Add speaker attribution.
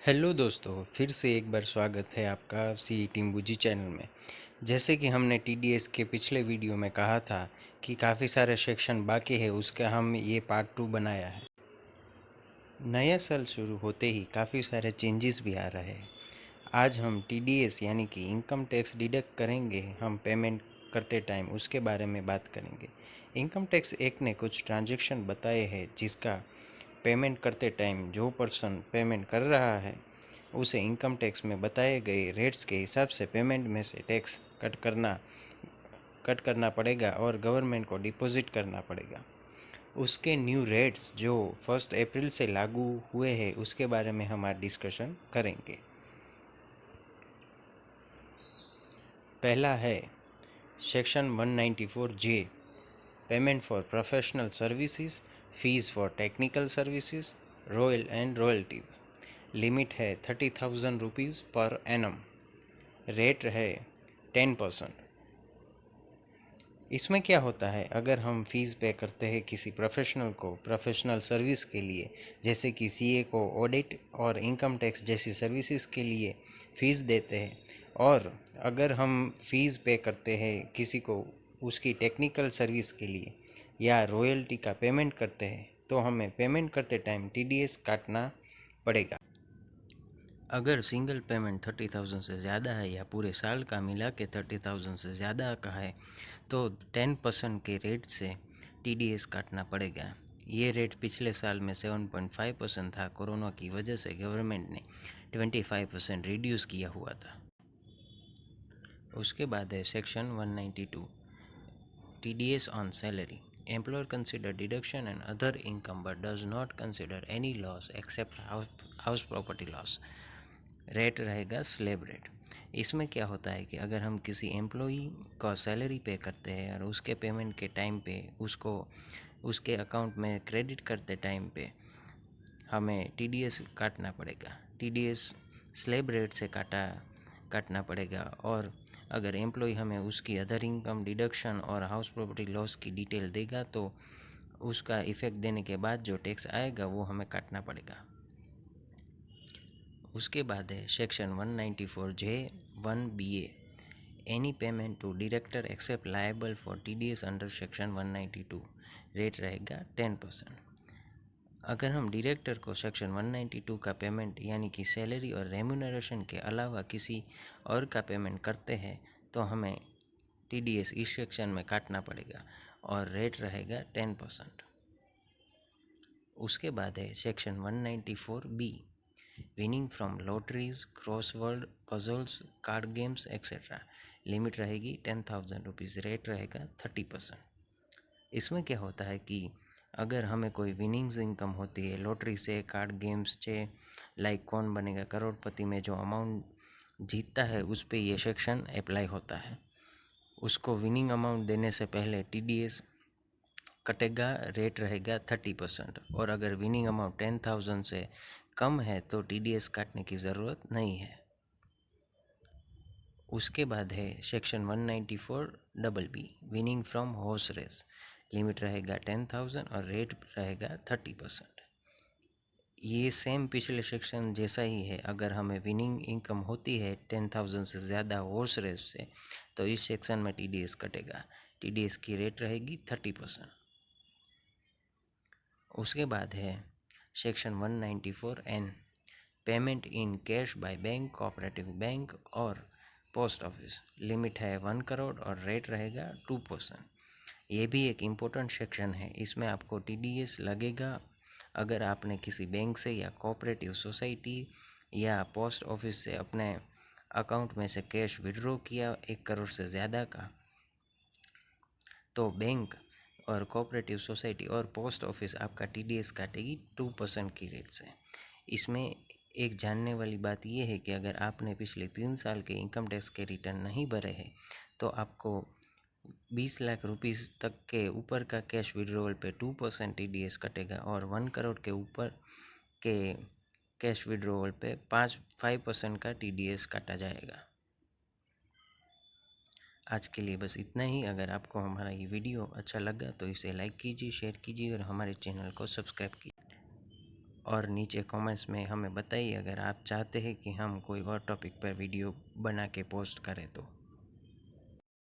Speaker 1: Hello दोस्तों, फिर से एक बार स्वागत है आपका सी टीम बुजी चैनल में। जैसे कि हमने टीडीएस के पिछले वीडियो में कहा था कि काफ़ी सारे सेक्शन बाकी है, उसका हम ये पार्ट 2 बनाया है। नया साल शुरू होते ही काफ़ी सारे चेंजेस भी आ रहे हैं। आज हम टीडीएस यानी कि इनकम टैक्स डिडक्ट करेंगे हम पेमेंट करते टाइम, उसके बारे में बात करेंगे। इनकम टैक्स एक्ट ने कुछ ट्रांजैक्शन बताए हैं जिसका पेमेंट करते टाइम जो पर्सन पेमेंट कर रहा है उसे इनकम टैक्स में बताए गए रेट्स के हिसाब से पेमेंट में से टैक्स कट करना पड़ेगा और गवर्नमेंट को डिपॉजिट करना पड़ेगा। उसके न्यू रेट्स जो 1 अप्रैल से लागू हुए हैं उसके बारे में हम आज डिस्कशन करेंगे। पहला है section 194 J, payment for professional services, fees for technical services, royal and royalties. Limit है 30,000 रुपीज़ पर एनम। रेट है 10%। इसमें क्या होता है, अगर हम फीस पे करते हैं किसी प्रोफेशनल को प्रोफेशनल सर्विस के लिए, जैसे कि सीए को ऑडिट और इनकम टैक्स जैसी सर्विसेज के लिए फ़ीस देते हैं, और अगर हम फीस पे करते हैं किसी को उसकी टेक्निकल सर्विस के लिए या रॉयल्टी का पेमेंट करते हैं, तो हमें पेमेंट करते टाइम टीडीएस काटना पड़ेगा। अगर सिंगल पेमेंट 30,000 से ज़्यादा है या पूरे साल का मिला के 30,000 से ज़्यादा का है तो 10% के रेट से टीडीएस काटना पड़ेगा। ये रेट पिछले साल में 7.5% था। कोरोना की वजह से गवर्नमेंट ने 25% रिड्यूस किया हुआ था। उसके बाद है section 192, TDS on salary. Employer consider deduction and other income but does not consider any loss except house property loss. Rate रहेगा स्लेब रेट। इसमें क्या होता है कि अगर हम किसी एम्प्लॉई का सैलरी पे करते हैं और उसके पेमेंट के टाइम पे उसको उसके अकाउंट में क्रेडिट करते टाइम पे हमें टीडीएस काटना पड़ेगा। टीडीएस स्लेब रेट से काटना पड़ेगा। और अगर एम्प्लॉय हमें उसकी अदर इनकम डिडक्शन और हाउस प्रॉपर्टी लॉस की डिटेल देगा तो उसका इफ़ेक्ट देने के बाद जो टैक्स आएगा वो हमें काटना पड़ेगा। उसके बाद है section 194J1BA, any payment to director except liable for TDS under section 192। Rate रहेगा 10%। अगर हम डायरेक्टर को सेक्शन 192 का पेमेंट यानी कि सैलरी और रेम्यूनरेशन के अलावा किसी और का पेमेंट करते हैं तो हमें टीडीएस इस सेक्शन में काटना पड़ेगा और रेट रहेगा 10%। उसके बाद है section 194B, winning from lotteries, crossword puzzles, card games etcetera. Limit रहेगी 10,000 रुपीज़। रेट रहेगा 30%। इसमें क्या होता है कि अगर हमें कोई विनिंग्स इनकम होती है लॉटरी से, कार्ड गेम्स से, लाइक कौन बनेगा करोड़पति में जो अमाउंट जीतता है उस पर यह सेक्शन अप्लाई होता है। उसको विनिंग अमाउंट देने से पहले टीडीएस कटेगा। रेट रहेगा 30%। और अगर विनिंग अमाउंट 10,000 से कम है तो टीडीएस काटने की ज़रूरत नहीं है। उसके बाद है section 194BB, winning from horse race. Limit रहेगा 10,000 और रेट रहेगा 30%। ये सेम पिछले सेक्शन जैसा ही है। अगर हमें विनिंग इनकम होती है 10,000 से ज़्यादा हॉर्स रेस से तो इस सेक्शन में टीडीएस कटेगा। टीडीएस की रेट रहेगी 30%। उसके बाद है section 194N, payment in cash by bank, cooperative bank और पोस्ट ऑफिस। लिमिट है 1 करोड़ और रेट रहेगा 2%। ये भी एक इम्पोर्टेंट सेक्शन है। इसमें आपको टीडीएस लगेगा अगर आपने किसी बैंक से या कोऑपरेटिव सोसाइटी या पोस्ट ऑफिस से अपने अकाउंट में से कैश विड्रॉ किया 1 करोड़ से ज़्यादा का, तो बैंक और कोऑपरेटिव सोसाइटी और पोस्ट ऑफिस आपका टीडीएस काटेगी 2% की रेट से। इसमें एक जानने वाली बात यह है कि अगर आपने पिछले 3 साल के इनकम टैक्स के रिटर्न नहीं भरे हैं तो आपको 20 लाख रुपीज़ तक के ऊपर का कैश विड्रॉवल पे 2% टीडीएस कटेगा और 1 करोड़ के ऊपर के कैश विड्रॉवल पे 5% का टीडीएस काटा जाएगा। आज के लिए बस इतना ही। अगर आपको हमारा ये वीडियो अच्छा लगा तो इसे लाइक कीजिए, शेयर कीजिए और हमारे चैनल को सब्सक्राइब कीजिए। और नीचे कमेंट्स में हमें बताइए अगर आप चाहते हैं कि हम कोई और टॉपिक पर वीडियो बना के पोस्ट करें तो।